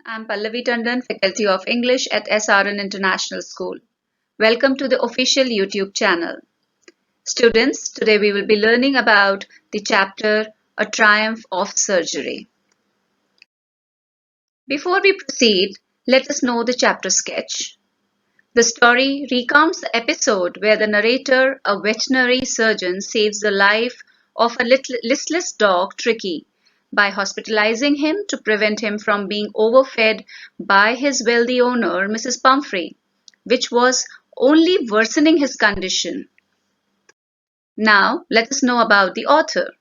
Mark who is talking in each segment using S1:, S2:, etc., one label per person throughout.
S1: I'm Pallavi Tandon, Faculty of English at SRN International School. Welcome to the official YouTube channel. Students, today we will be learning about the chapter A Triumph of Surgery. Before we proceed, let us know the chapter sketch. The story recounts the episode where the narrator, a veterinary surgeon, saves the life of a listless dog, Tricky, by hospitalizing him to prevent him from being overfed by his wealthy owner, Mrs. Pumphrey, which was only worsening his condition. Now, let us know about the author.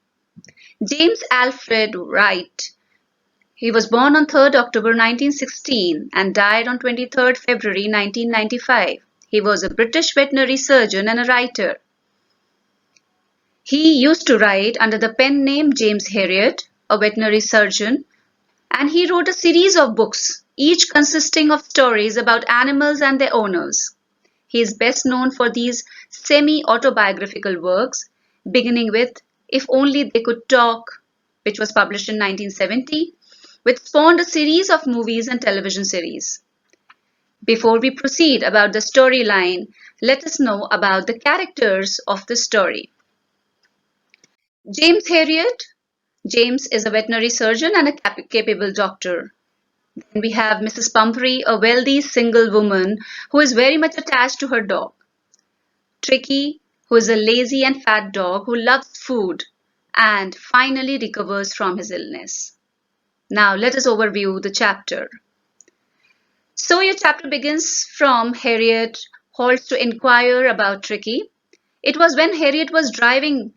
S1: James Alfred Wright. He was born on 3rd October 1916 and died on 23rd February 1995. He was a British veterinary surgeon and a writer. He used to write under the pen name James Herriot, a veterinary surgeon, and he wrote a series of books, each consisting of stories about animals and their owners. He is best known for these semi-autobiographical works, beginning with If Only They Could Talk, which was published in 1970, which spawned a series of movies and television series. Before we proceed about the storyline, let us know about the characters of the story. James Herriot. James is a veterinary surgeon and a capable doctor. Then we have Mrs. Pumphrey, a wealthy single woman who is very much attached to her dog. Tricky, who is a lazy and fat dog who loves food and finally recovers from his illness. Now let us overview the chapter. So your chapter begins from Herriot halts to inquire about Tricky. It was when Herriot was driving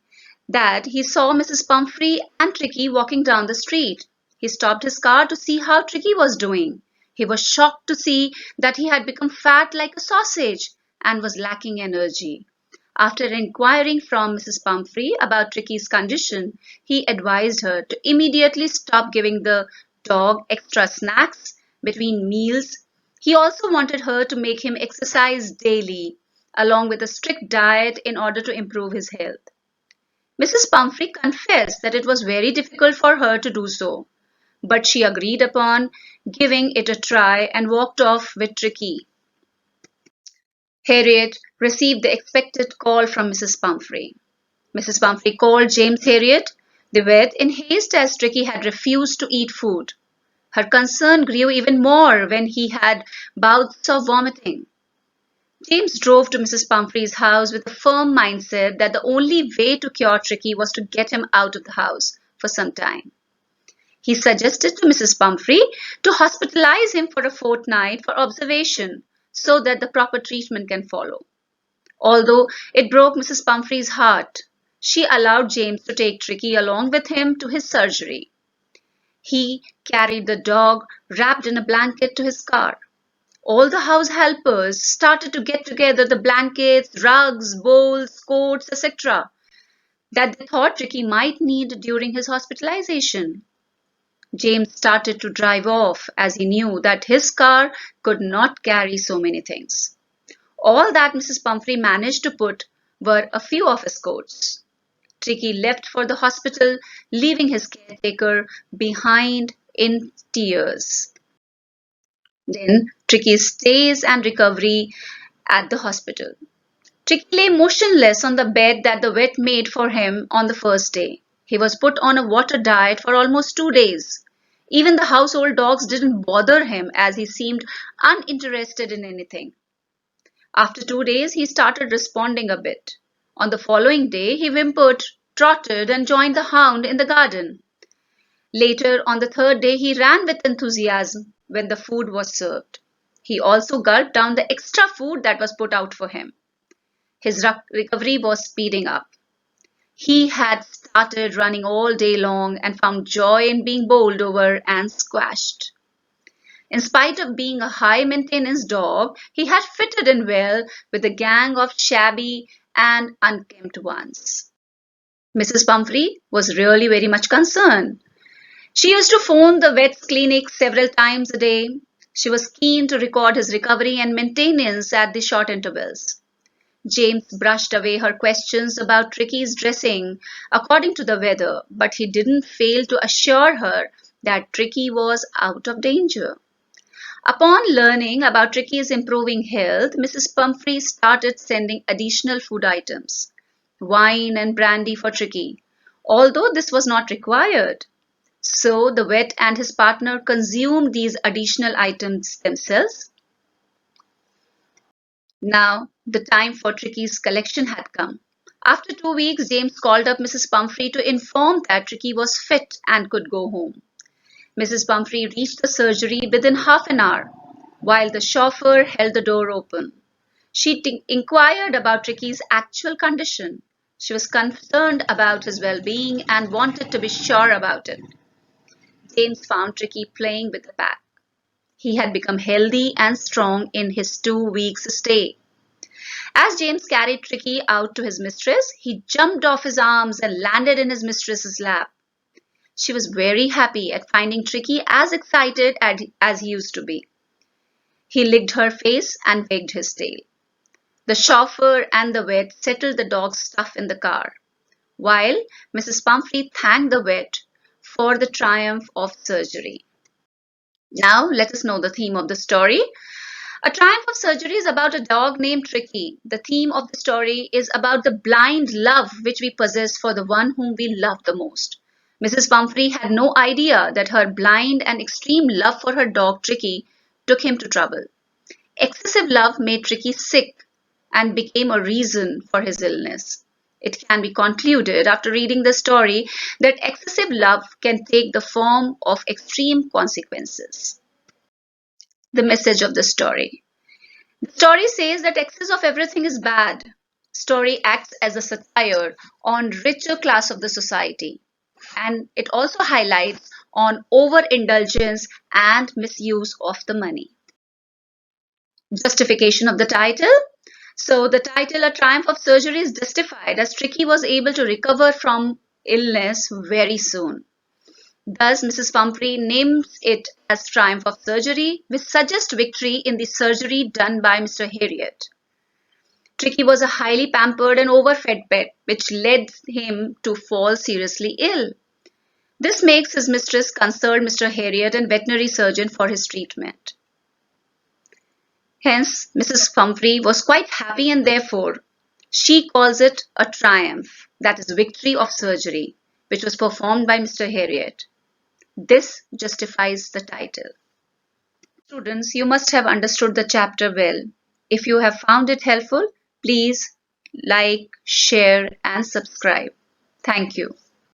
S1: that he saw Mrs. Pumphrey and Tricky walking down the street. He stopped his car to see how Tricky was doing. He was shocked to see that he had become fat like a sausage and was lacking energy. After inquiring from Mrs. Pumphrey about Tricky's condition, he advised her to immediately stop giving the dog extra snacks between meals. He also wanted her to make him exercise daily, along with a strict diet in order to improve his health. Mrs. Pumphrey confessed that it was very difficult for her to do so, but she agreed upon giving it a try and walked off with Tricky. Herriot received the expected call from Mrs. Pumphrey. Mrs. Pumphrey called James Herriot, the vet, in haste as Tricky had refused to eat food. Her concern grew even more when he had bouts of vomiting. James drove to Mrs. Pumphrey's house with a firm mindset that the only way to cure Tricky was to get him out of the house for some time. He suggested to Mrs. Pumphrey to hospitalize him for a fortnight for observation so that the proper treatment can follow. Although it broke Mrs. Pumphrey's heart, she allowed James to take Tricky along with him to his surgery. He carried the dog wrapped in a blanket to his car. All the house helpers started to get together the blankets, rugs, bowls, coats, etc. that they thought Tricky might need during his hospitalization. James started to drive off as he knew that his car could not carry so many things. All that Mrs. Pumphrey managed to put were a few of his coats. Tricky left for the hospital, leaving his caretaker behind in tears. Then Tricky's stays and recovery at the hospital. Tricky lay motionless on the bed that the vet made for him on the first day. He was put on a water diet for almost 2 days. Even the household dogs didn't bother him as he seemed uninterested in anything. After 2 days, he started responding a bit. On the following day, he whimpered, trotted, and joined the hound in the garden. Later, on the 3rd day, he ran with enthusiasm when the food was served. He also gulped down the extra food that was put out for him. His recovery was speeding up. He had started running all day long and found joy in being bowled over and squashed. In spite of being a high-maintenance dog, he had fitted in well with a gang of shabby and unkempt ones. Mrs. Pumphrey was really very much concerned. She used to phone the vet's clinic several times a day. She was keen to record his recovery and maintenance at the short intervals. James brushed away her questions about Tricky's dressing according to the weather, but he didn't fail to assure her that Tricky was out of danger. Upon learning about Tricky's improving health, Mrs. Pumphrey started sending additional food items, wine and brandy for Tricky, although this was not required. So the vet and his partner consumed these additional items themselves. Now the time for Tricky's collection had come. After 2 weeks, James called up Mrs. Pumphrey to inform that Tricky was fit and could go home. Mrs. Pumphrey reached the surgery within half an hour, while the chauffeur held the door open. She inquired about Tricky's actual condition. She was concerned about his well-being and wanted to be sure about it. James found Tricky playing with the pack. He had become healthy and strong in his 2 weeks stay. As James carried Tricky out to his mistress, he jumped off his arms and landed in his mistress's lap. She was very happy at finding Tricky as excited as he used to be. He licked her face and wagged his tail. The chauffeur and the vet settled the dog's stuff in the car, while Mrs. Pumphrey thanked the vet for the triumph of surgery. Now let us know the theme of the story. A Triumph of Surgery is about a dog named Tricky. The theme of the story is about the blind love which we possess for the one whom we love the most. Mrs. Pumphrey had no idea that her blind and extreme love for her dog Tricky took him to trouble. Excessive love made Tricky sick and became a reason for his illness. It can be concluded after reading the story that excessive love can take the form of extreme consequences. The message of the story. The story says that excess of everything is bad. Story acts as a satire on richer class of the society, and it also highlights on overindulgence and misuse of the money. Justification of the title. So the title A Triumph of Surgery is justified as Tricky was able to recover from illness very soon. Thus, Mrs. Pumphrey names it as Triumph of Surgery, which suggests victory in the surgery done by Mr. Harriet. Tricky was a highly pampered and overfed pet, which led him to fall seriously ill. This makes his mistress consult Mr. Harriet and veterinary surgeon for his treatment. Hence, Mrs. Pumphrey was quite happy and therefore she calls it a triumph, that is victory of surgery, which was performed by Mr. Harriet. This justifies the title. Students, you must have understood the chapter well. If you have found it helpful, please like, share and subscribe. Thank you.